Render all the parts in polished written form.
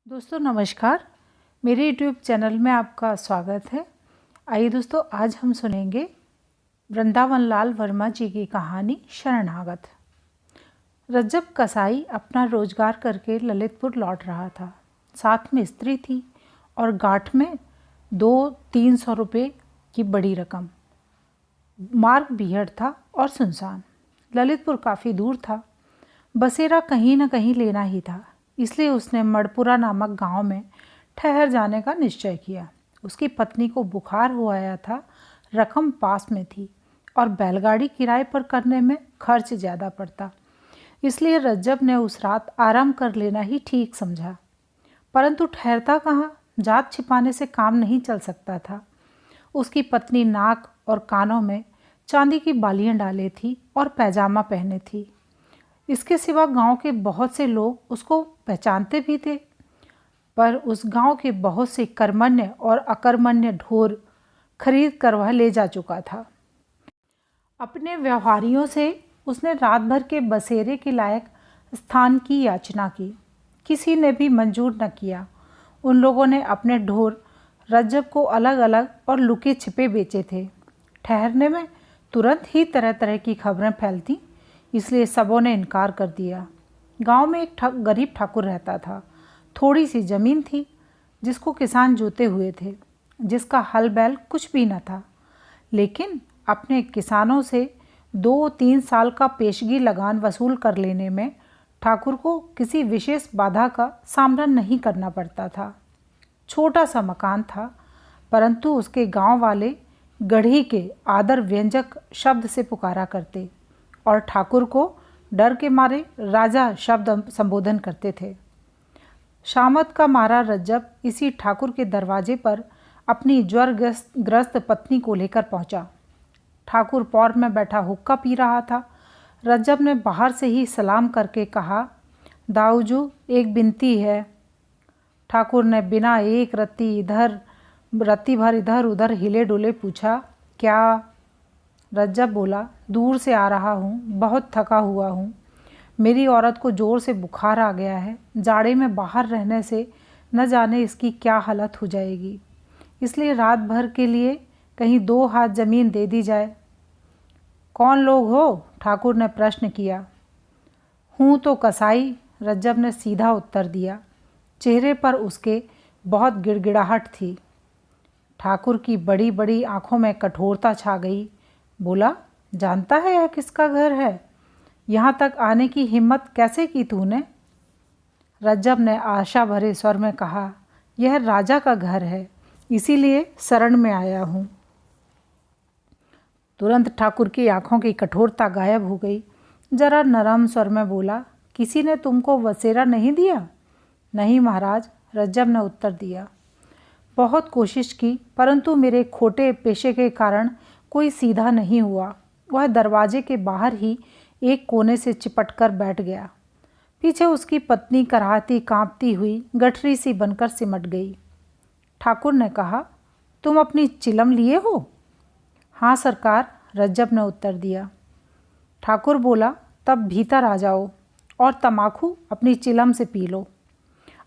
दोस्तों नमस्कार, मेरे यूट्यूब चैनल में आपका स्वागत है। आइए दोस्तों, आज हम सुनेंगे वृंदावन लाल वर्मा जी की कहानी शरणागत। रज्जब कसाई अपना रोजगार करके ललितपुर लौट रहा था। साथ में स्त्री थी और गांठ में 200-300 रुपये की बड़ी रकम। मार्ग बीहड़ था और सुनसान। ललितपुर काफ़ी दूर था। बसेरा कहीं न कहीं लेना ही था, इसलिए उसने मड़पुरा नामक गांव में ठहर जाने का निश्चय किया। उसकी पत्नी को बुखार हो आया था, रकम पास में थी और बैलगाड़ी किराए पर करने में खर्च ज़्यादा पड़ता, इसलिए रज्जब ने उस रात आराम कर लेना ही ठीक समझा। परंतु ठहरता कहाँ, जात छिपाने से काम नहीं चल सकता था। उसकी पत्नी नाक और कानों में चांदी की बालियां डाले थी और पैजामा पहने थी। इसके सिवा गांव के बहुत से लोग उसको पहचानते भी थे, पर उस गांव के बहुत से कर्मण्य और अकर्मण्य ढोर खरीद कर वह ले जा चुका था। अपने व्यवहारियों से उसने रात भर के बसेरे के लायक स्थान की याचना की। किसी ने भी मंजूर न किया। उन लोगों ने अपने ढोर रज्जब को अलग अलग और लुके छिपे बेचे थे। ठहरने में तुरंत ही तरह तरह की खबरें फैलती, इसलिए सबों ने इनकार कर दिया। गांव में एक गरीब ठाकुर रहता था। थोड़ी सी ज़मीन थी जिसको किसान जोते हुए थे, जिसका हल बैल कुछ भी न था, लेकिन अपने किसानों से 2-3 साल का पेशगी लगान वसूल कर लेने में ठाकुर को किसी विशेष बाधा का सामना नहीं करना पड़ता था। छोटा सा मकान था, परंतु उसके गांव वाले गढ़ी के आदर व्यंजक शब्द से पुकारा करते और ठाकुर को डर के मारे राजा शब्द संबोधन करते थे। शामत का मारा रज्जब इसी ठाकुर के दरवाजे पर अपनी ज्वरग्रस्त पत्नी को लेकर पहुंचा। ठाकुर पौर में बैठा हुक्का पी रहा था। रज्जब ने बाहर से ही सलाम करके कहा, दाऊजू एक बिनती है। ठाकुर ने बिना एक रत्ती भर इधर उधर हिले डुले पूछा, क्या? रज्जब बोला, दूर से आ रहा हूँ, बहुत थका हुआ हूँ। मेरी औरत को ज़ोर से बुखार आ गया है। जाड़े में बाहर रहने से न जाने इसकी क्या हालत हो जाएगी, इसलिए रात भर के लिए कहीं 2 हाथ ज़मीन दे दी जाए। कौन लोग हो? ठाकुर ने प्रश्न किया। हूँ तो कसाई, रज्जब ने सीधा उत्तर दिया। चेहरे पर उसके बहुत गिड़गिड़ाहट थी। ठाकुर की बड़ी बड़ी आंखों में कठोरता छा गई। बोला, जानता है यह किसका घर है? यहाँ तक आने की हिम्मत कैसे की तूने? रज्जब ने आशा भरे स्वर में कहा, यह राजा का घर है, इसीलिए शरण में आया हूँ। तुरंत ठाकुर की आंखों की कठोरता गायब हो गई। जरा नरम स्वर में बोला, किसी ने तुमको वसेरा नहीं दिया? नहीं महाराज, रज्जब ने उत्तर दिया। बहुत कोशिश की, परंतु मेरे खोटे पेशे के कारण कोई सीधा नहीं हुआ। वह दरवाजे के बाहर ही एक कोने से चिपट कर बैठ गया। पीछे उसकी पत्नी कराहती कांपती हुई गठरी सी बनकर सिमट गई। ठाकुर ने कहा, तुम अपनी चिलम लिए हो? हाँ सरकार, रज्जब ने उत्तर दिया। ठाकुर बोला, तब भीतर आ जाओ और तमाकू अपनी चिलम से पी लो।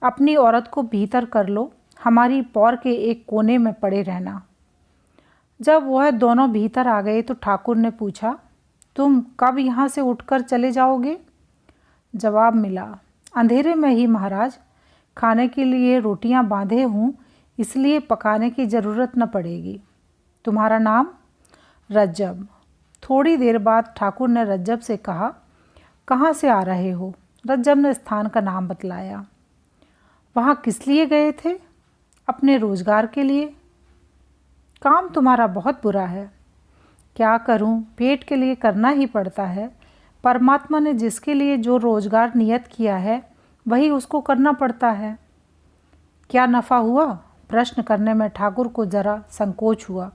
अपनी औरत को भीतर कर लो, हमारी पौर के एक कोने में पड़े रहना। जब वह दोनों भीतर आ गए तो ठाकुर ने पूछा, तुम कब यहाँ से उठकर चले जाओगे? जवाब मिला, अंधेरे में ही महाराज। खाने के लिए रोटियाँ बांधे हूँ, इसलिए पकाने की ज़रूरत न पड़ेगी। तुम्हारा नाम? रज्जब। थोड़ी देर बाद ठाकुर ने रज्जब से कहा, कहाँ से आ रहे हो? रज्जब ने स्थान का नाम बतलाया। वहाँ किस लिए गए थे? अपने रोजगार के लिए। काम तुम्हारा बहुत बुरा है। क्या करूं, पेट के लिए करना ही पड़ता है। परमात्मा ने जिसके लिए जो रोजगार नियत किया है वही उसको करना पड़ता है। क्या नफ़ा हुआ? प्रश्न करने में ठाकुर को जरा संकोच हुआ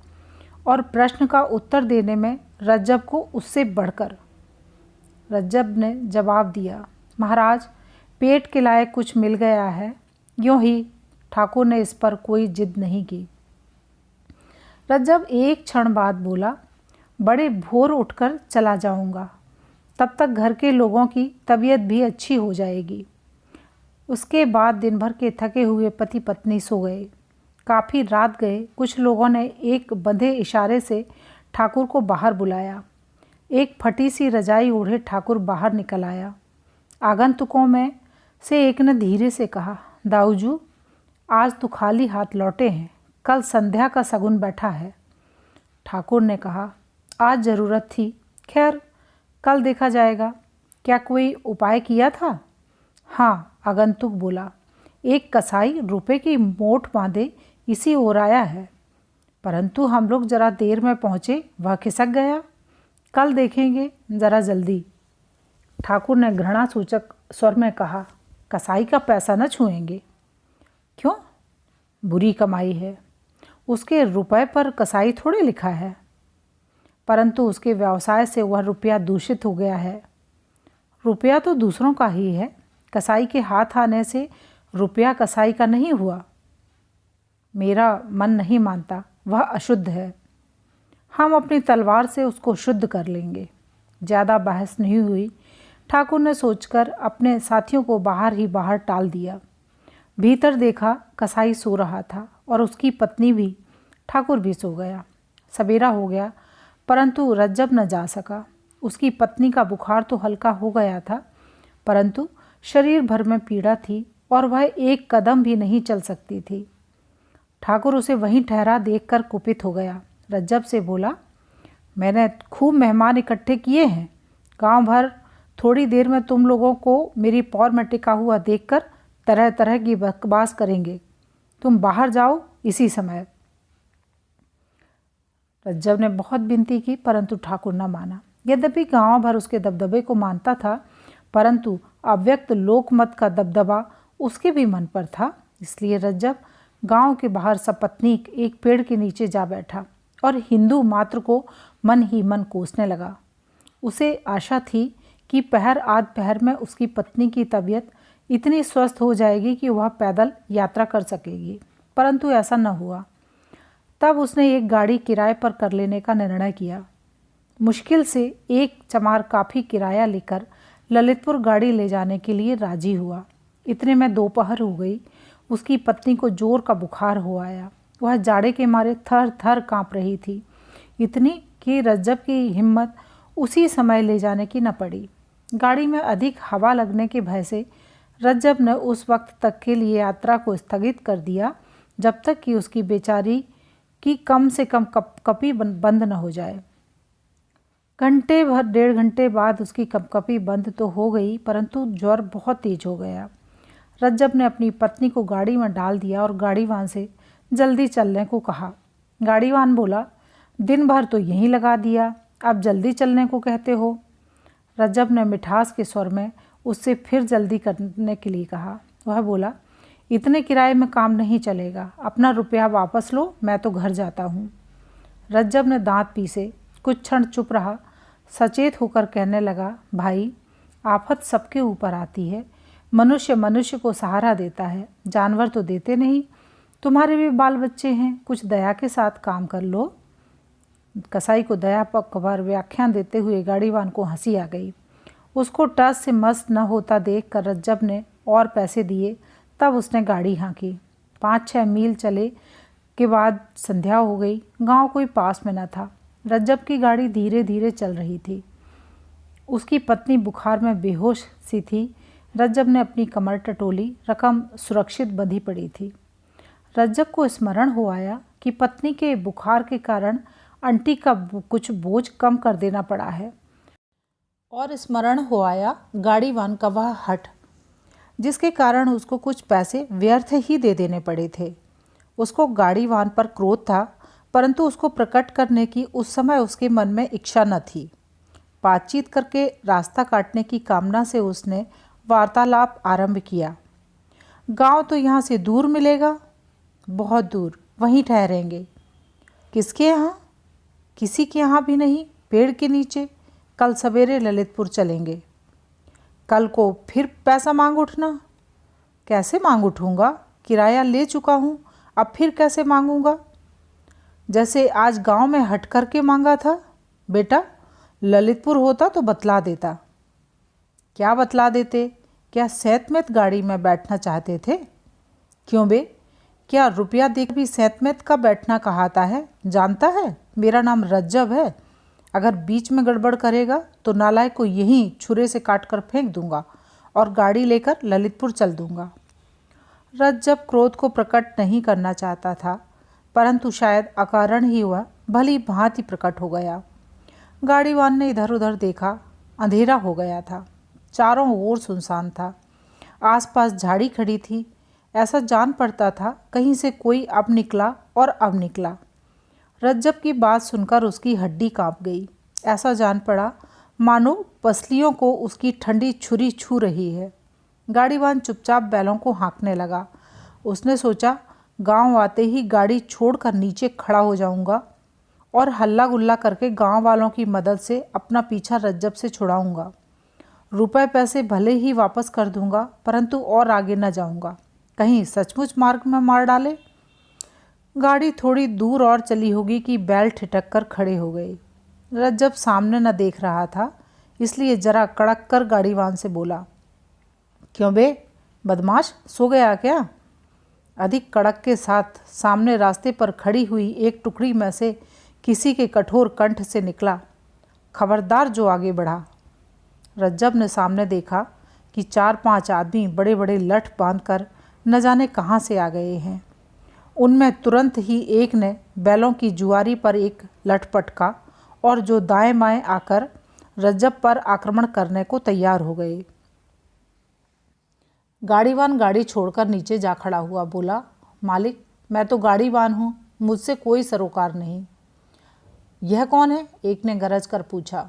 और प्रश्न का उत्तर देने में रज्जब को उससे बढ़कर। रज्जब ने जवाब दिया, महाराज पेट के लायक कुछ मिल गया है। यूँ ही ठाकुर ने इस पर कोई जिद नहीं की। रज्जब एक क्षण बाद बोला, बड़े भोर उठकर चला जाऊंगा, तब तक घर के लोगों की तबीयत भी अच्छी हो जाएगी। उसके बाद दिन भर के थके हुए पति पत्नी सो गए। काफ़ी रात गए। कुछ लोगों ने एक बंधे इशारे से ठाकुर को बाहर बुलाया। एक फटी सी रजाई ओढ़े ठाकुर बाहर निकल आया। आगंतुकों में से एक ने धीरे से कहा, दाऊजू, आज तो खाली हाथ लौटे हैं, कल संध्या का शगुन बैठा है। ठाकुर ने कहा, आज ज़रूरत थी, खैर कल देखा जाएगा। क्या कोई उपाय किया था? हाँ, आगंतुक बोला, एक कसाई रुपए की मोट बांधे इसी ओर आया है, परंतु हम लोग जरा देर में पहुँचे, वह खिसक गया। कल देखेंगे, ज़रा जल्दी। ठाकुर ने घृणा सूचक स्वर में कहा, कसाई का पैसा न छुएंगे। क्यों? बुरी कमाई है, उसके रुपए पर कसाई थोड़े लिखा है, परंतु उसके व्यवसाय से वह रुपया दूषित हो गया है। रुपया तो दूसरों का ही है, कसाई के हाथ आने से रुपया कसाई का नहीं हुआ। मेरा मन नहीं मानता, वह अशुद्ध है। हम अपनी तलवार से उसको शुद्ध कर लेंगे। ज़्यादा बहस नहीं हुई। ठाकुर ने सोचकर अपने साथियों को बाहर ही बाहर टाल दिया। भीतर देखा, कसाई सो रहा था और उसकी पत्नी भी। ठाकुर भी सो गया। सवेरा हो गया, परंतु रज्जब न जा सका। उसकी पत्नी का बुखार तो हल्का हो गया था, परंतु शरीर भर में पीड़ा थी और वह एक कदम भी नहीं चल सकती थी। ठाकुर उसे वहीं ठहरा देखकर कुपित हो गया। रज्जब से बोला, मैंने खूब मेहमान इकट्ठे किए हैं, गांव भर थोड़ी देर में तुम लोगों को मेरी पौर में टिका हुआ देखकर तरह तरह की बकवास करेंगे। तुम बाहर जाओ इसी समय। रज्जब ने बहुत विनती की, परंतु ठाकुर न माना। यद्यपि गांव भर उसके दबदबे को मानता था, परंतु अव्यक्त लोकमत का दबदबा उसके भी मन पर था। इसलिए रज्जब गांव के बाहर सपत्नीक एक पेड़ के नीचे जा बैठा और हिंदू मात्र को मन ही मन कोसने लगा। उसे आशा थी कि पहर आध पहर में उसकी पत्नी की तबीयत इतनी स्वस्थ हो जाएगी कि वह पैदल यात्रा कर सकेगी, परंतु ऐसा न हुआ। तब उसने एक गाड़ी किराए पर कर लेने का निर्णय किया। मुश्किल से एक चमार काफ़ी किराया लेकर ललितपुर गाड़ी ले जाने के लिए राजी हुआ। इतने में दोपहर हो गई। उसकी पत्नी को जोर का बुखार हो आया। वह जाड़े के मारे थर थर काँप रही थी, इतनी कि रज्जब की हिम्मत उसी समय ले जाने की न पड़ी। गाड़ी में अधिक हवा लगने के भय से रज्जब ने उस वक्त तक के लिए यात्रा को स्थगित कर दिया जब तक कि उसकी बेचारी की कम से कम कपकपी बंद न हो जाए। घंटे भर 1.5 घंटे बाद उसकी कपकपी बंद तो हो गई, परंतु ज्वर बहुत तेज हो गया। रज्जब ने अपनी पत्नी को गाड़ी में डाल दिया और गाड़ीवान से जल्दी चलने को कहा। गाड़ीवान बोला, दिन भर तो यहीं लगा दिया, अब जल्दी चलने को कहते हो। रज्जब ने मिठास के स्वर में उससे फिर जल्दी करने के लिए कहा। वह बोला, इतने किराए में काम नहीं चलेगा, अपना रुपया वापस लो, मैं तो घर जाता हूँ। रज्जब ने दांत पीसे, कुछ क्षण चुप रहा, सचेत होकर कहने लगा, भाई, आफत सबके ऊपर आती है। मनुष्य मनुष्य को सहारा देता है, जानवर तो देते नहीं। तुम्हारे भी बाल बच्चे हैं, कुछ दया के साथ काम कर लो। कसाई को दया पर व्याख्यान देते हुए गाड़ीवान को हंसी आ गई। उसको टस से मस्त न होता देख कर रज्जब ने और पैसे दिए। तब उसने गाड़ी हाँकी। 5-6 मील चले के बाद संध्या हो गई। गांव कोई पास में न था। रज्जब की गाड़ी धीरे धीरे चल रही थी। उसकी पत्नी बुखार में बेहोश सी थी। रज्जब ने अपनी कमर टटोली, रकम सुरक्षित बंधी पड़ी थी। रज्जब को स्मरण हो आया कि पत्नी के बुखार के कारण आंटी का कुछ बोझ कम कर देना पड़ा है, और स्मरण हो आया गाड़ीवान का वह हठ, जिसके कारण उसको कुछ पैसे व्यर्थ ही दे देने पड़े थे। उसको गाड़ीवान पर क्रोध था, परंतु उसको प्रकट करने की उस समय उसके मन में इच्छा न थी। बातचीत करके रास्ता काटने की कामना से उसने वार्तालाप आरंभ किया। गांव तो यहाँ से दूर मिलेगा, बहुत दूर, वहीं ठहरेंगे। किसके यहाँ? किसी के यहाँ भी नहीं, पेड़ के नीचे। कल सवेरे ललितपुर चलेंगे। कल को फिर पैसा मांग उठना। कैसे मांग उठूँगा? किराया ले चुका हूँ, अब फिर कैसे मांगूँगा? जैसे आज गांव में हट करके मांगा था। बेटा, ललितपुर होता तो बतला देता। क्या बतला देते? क्या सैतमेत गाड़ी में बैठना चाहते थे? क्यों बे, क्या रुपया देकर भी सैतमेत का बैठना कहाता है? जानता है मेरा नाम रज्जब है। अगर बीच में गड़बड़ करेगा तो नालायक को यहीं छुरे से काट कर फेंक दूंगा और गाड़ी लेकर ललितपुर चल दूंगा। रज्जब क्रोध को प्रकट नहीं करना चाहता था, परंतु शायद अकारण ही वह भली भांति प्रकट हो गया। गाड़ीवान ने इधर उधर देखा। अंधेरा हो गया था, चारों ओर सुनसान था। आसपास झाड़ी खड़ी थी। ऐसा जान पड़ता था कहीं से कोई अब निकला और अब निकला। रज्जब की बात सुनकर उसकी हड्डी कांप गई। ऐसा जान पड़ा मानो पसलियों को उसकी ठंडी छुरी छू रही है। गाड़ीवान चुपचाप बैलों को हाँकने लगा। उसने सोचा, गांव आते ही गाड़ी छोड़कर नीचे खड़ा हो जाऊंगा और हल्ला गुल्ला करके गांव वालों की मदद से अपना पीछा रज्जब से छुड़ाऊंगा। रुपए पैसे भले ही वापस कर दूंगा, परंतु और आगे न जाऊंगा, कहीं सचमुच मार्ग में मार डाले। गाड़ी थोड़ी दूर और चली होगी कि बैल ठिठक कर खड़े हो गए। रज्जब सामने न देख रहा था, इसलिए जरा कड़क कर गाड़ीवान से बोला, क्यों बे बदमाश, सो गया क्या? अधिक कड़क के साथ सामने रास्ते पर खड़ी हुई एक टुकड़ी में से किसी के कठोर कंठ से निकला, खबरदार जो आगे बढ़ा। रज्जब ने सामने देखा कि 4-5 आदमी बड़े बड़े लठ बांधकर न जाने कहाँ से आ गए हैं। उनमें तुरंत ही एक ने बैलों की जुआरी पर एक लठ पटका और जो दाएं बाएं आकर रज्जब पर आक्रमण करने को तैयार हो गए। गाड़ीवान गाड़ी छोड़कर नीचे जा खड़ा हुआ, बोला, मालिक, मैं तो गाड़ीवान हूँ, मुझसे कोई सरोकार नहीं। यह कौन है? एक ने गरज कर पूछा।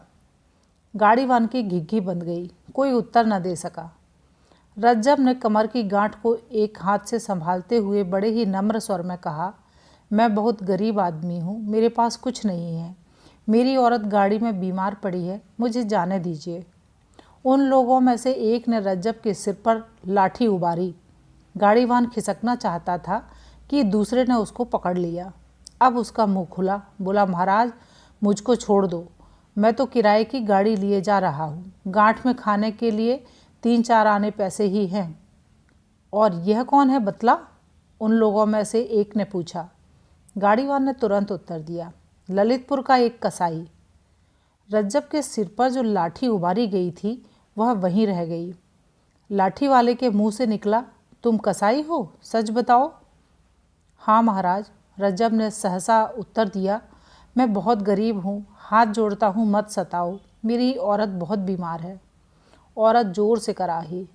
गाड़ीवान की घिघी बंद गई, कोई उत्तर न दे सका। रज्जब ने कमर की गांठ को एक हाथ से संभालते हुए बड़े ही नम्र स्वर में कहा, मैं बहुत गरीब आदमी हूँ, मेरे पास कुछ नहीं है। मेरी औरत गाड़ी में बीमार पड़ी है, मुझे जाने दीजिए। उन लोगों में से एक ने रज्जब के सिर पर लाठी उबारी। गाड़ीवान खिसकना चाहता था कि दूसरे ने उसको पकड़ लिया। अब उसका मुंह खुला, बोला, महाराज, मुझको छोड़ दो, मैं तो किराए की गाड़ी लिए जा रहा हूँ। गांठ में खाने के लिए 3-4 आने पैसे ही हैं। और यह कौन है बतला? उन लोगों में से एक ने पूछा। गाड़ीवान ने तुरंत उत्तर दिया, ललितपुर का एक कसाई। रज्जब के सिर पर जो लाठी उबारी गई थी वह वहीं रह गई। लाठी वाले के मुंह से निकला, तुम कसाई हो, सच बताओ। हाँ महाराज, रज्जब ने सहसा उत्तर दिया, मैं बहुत गरीब हूँ, हाथ जोड़ता हूँ, मत सताओ, मेरी औरत बहुत बीमार है। औरत जोर से कराही।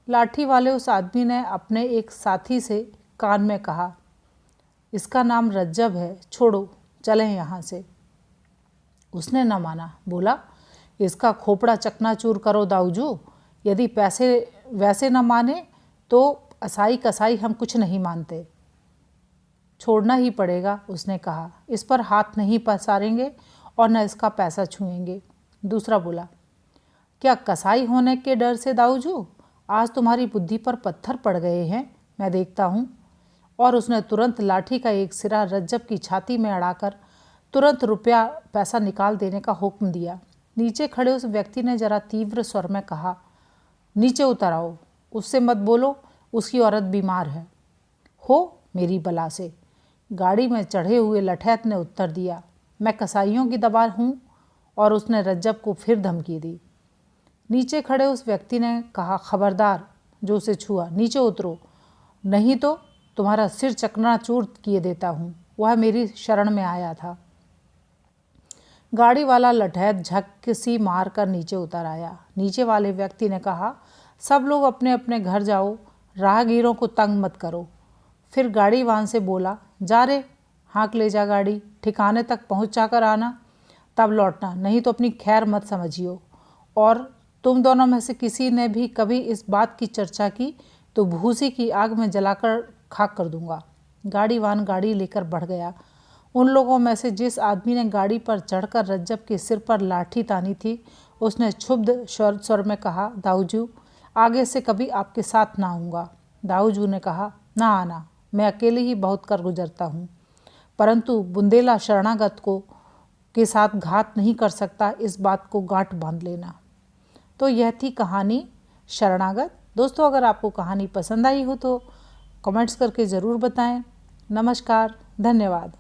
लाठी वाले उस आदमी ने अपने एक साथी से कान में कहा, इसका नाम रज्जब है, छोड़ो, चलें यहाँ से। उसने न माना, बोला, इसका खोपड़ा चकनाचूर करो दाऊजू, यदि पैसे वैसे न माने तो असाई कसाई हम कुछ नहीं मानते। छोड़ना ही पड़ेगा, उसने कहा, इस पर हाथ नहीं पसारेंगे और न इसका पैसा छुएंगे। दूसरा बोला, क्या कसाई होने के डर से दाऊजू आज तुम्हारी बुद्धि पर पत्थर पड़ गए हैं, मैं देखता हूँ। और उसने तुरंत लाठी का एक सिरा रज्जब की छाती में अड़ाकर तुरंत रुपया पैसा निकाल देने का हुक्म दिया। नीचे खड़े उस व्यक्ति ने जरा तीव्र स्वर में कहा, नीचे उतर आओ, उससे मत बोलो, उसकी औरत बीमार है। हो मेरी बला से, गाड़ी में चढ़े हुए लठैत ने उत्तर दिया, मैं कसाईयों की दबा हूँ। और उसने रज्जब को फिर धमकी दी। नीचे खड़े उस व्यक्ति ने कहा, खबरदार, जो उसे छुआ नीचे उतरो, नहीं तो तुम्हारा सिर चकनाचूर किए देता हूँ। वह मेरी शरण में आया था। गाड़ी वाला लठैत झक सी मार कर नीचे उतर आया। नीचे वाले व्यक्ति ने कहा, सब लोग अपने अपने घर जाओ, राहगीरों को तंग मत करो। फिर गाड़ीवान से बोला, जा रे, हाँक ले जा गाड़ी, ठिकाने तक पहुँचा कर आना, तब लौटना, नहीं तो अपनी खैर मत समझियो। और तुम दोनों में से किसी ने भी कभी इस बात की चर्चा की तो भूसी की आग में जलाकर खाक कर दूंगा। गाड़ीवान गाड़ी लेकर बढ़ गया। उन लोगों में से जिस आदमी ने गाड़ी पर चढ़कर रज्जब के सिर पर लाठी तानी थी, उसने क्षुब्ध स्वर में कहा, दाऊजू, आगे से कभी आपके साथ ना आऊँगा। दाऊजू ने कहा, ना आना, मैं अकेले ही बहुत कर गुजरता हूँ, परंतु बुंदेला शरणागत को के साथ घात नहीं कर सकता, इस बात को गांठ बांध लेना। तो यह थी कहानी शरणागत। दोस्तों, अगर आपको कहानी पसंद आई हो तो कमेंट्स करके ज़रूर बताएं। नमस्कार, धन्यवाद।